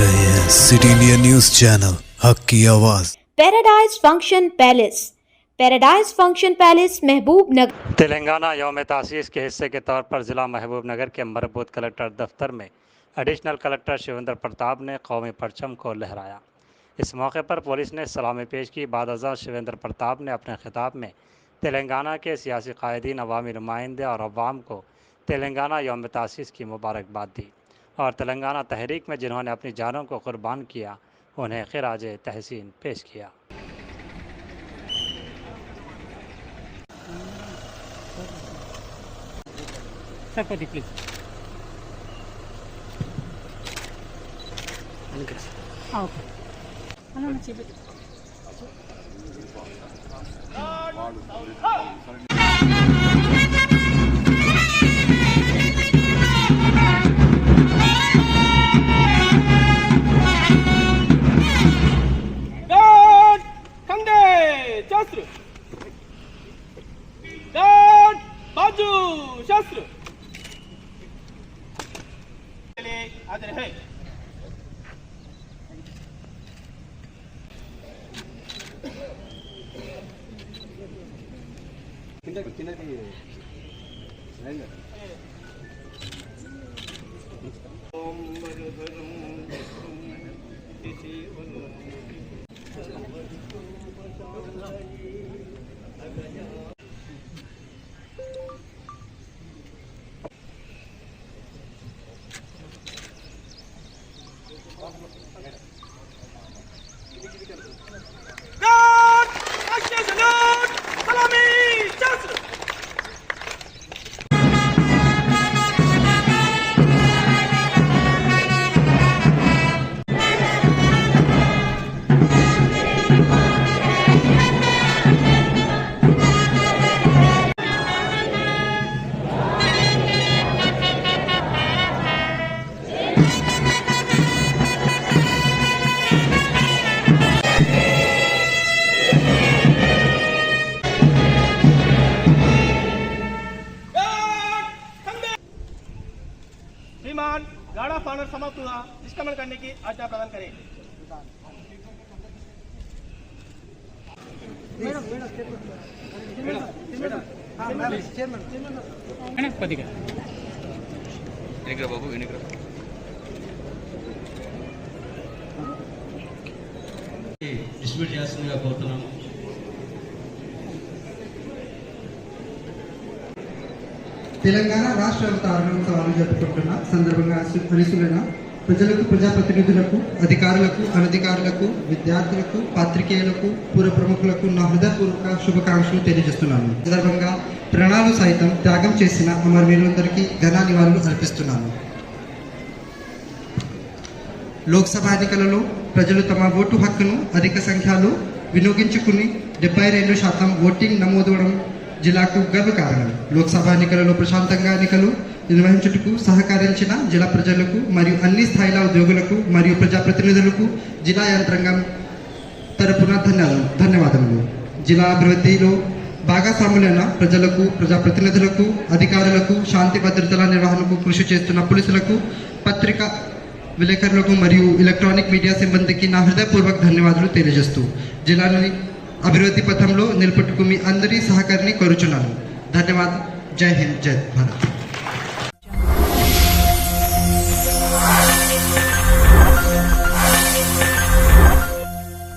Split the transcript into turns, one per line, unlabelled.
रहे हैं city India news channel हक की आवाज।
Paradise function palace, paradise function palace महबूब नगर।
तेलंगाना यौम तासीस के हिस्से के तौर पर ज़िला महबूब नगर के मरबूत कलेक्टर दफ्तर में एडिशनल कलेक्टर शिवेंद्र प्रताप ने कौमी परचम को लहराया। इस मौके पर पुलिस ने सलामी पेश की। बाद शिवेंद्र प्रताप ने अपने खिताब में तेलंगाना के सियासी कायदीन, अवामी नुमाइंदे और अवाम को तेलंगाना यौम तासीस की मुबारकबाद दी और तेलंगाना तहरीक में जिन्होंने अपनी जानों को कुर्बान किया उन्हें खिराज तहसीन पेश किया।
शास्त्र आदर है। श्रीमान गार्ड ऑफ ऑनर समाप्त हुआ, निष्क्रमण करने की आज्ञा प्रदान करें।
డిస్ట్రిబ్యూట్ చేస్తుందిగా కోరుతున్నాము।
తెలంగాణ రాష్ట్ర అవతరణోత్సవాలు జరుపుకుంటున్న సందర్భంగా అనిసులైన ప్రజలకు, ప్రజాప్రతినిధులకు, అధికారులకు, అనధికారులకు, విద్యార్థులకు, పాత్రికేయులకు, పూర్వ ప్రముఖులకు నా హృదయపూర్వక శుభాకాంక్షలు తెలియజేస్తున్నాను। సందర్భంగా ప్రాణాలు సైతం త్యాగం చేసిన అమరవీరులందరికీ ఘన నివాళులు అర్పిస్తున్నాను। లోక్సభ ఎన్నికలలో ప్రజలు తమ ఓటు హక్కును అధిక సంఖ్యలో వినియోగించుకుని 72% ఓటింగ్ నమోదవడం జిల్లాకు గర్వకారణం। లోక్సభ ఎన్నికలలో ప్రశాంతంగా ఎన్నికలు నిర్వహించుటకు సహకరించిన జిల్లా ప్రజలకు మరియు అన్ని స్థాయిల ఉద్యోగులకు మరియు ప్రజాప్రతినిధులకు జిల్లా యంత్రాంగం తరపున ధన్యవాదములు। జిల్లా అభివృద్ధిలో భాగస్వాములైన ప్రజలకు, ప్రజాప్రతినిధులకు, అధికారులకు, శాంతి భద్రతల నిర్వహణకు కృషి చేస్తున్న పోలీసులకు, పత్రికా విలేకరులకు మరియు ఎలక్ట్రానిక్ మీడియా సిబ్బందికి నా హృదయపూర్వక ధన్యవాదాలు తెలియజేస్తూ జిల్లాని అభివృద్ధి పథంలో నిలబెట్టుకు మీ అందరి సహకారాన్ని కోరుచున్నాను। ధన్యవాదాలు। జై హింద్, జై భారత్।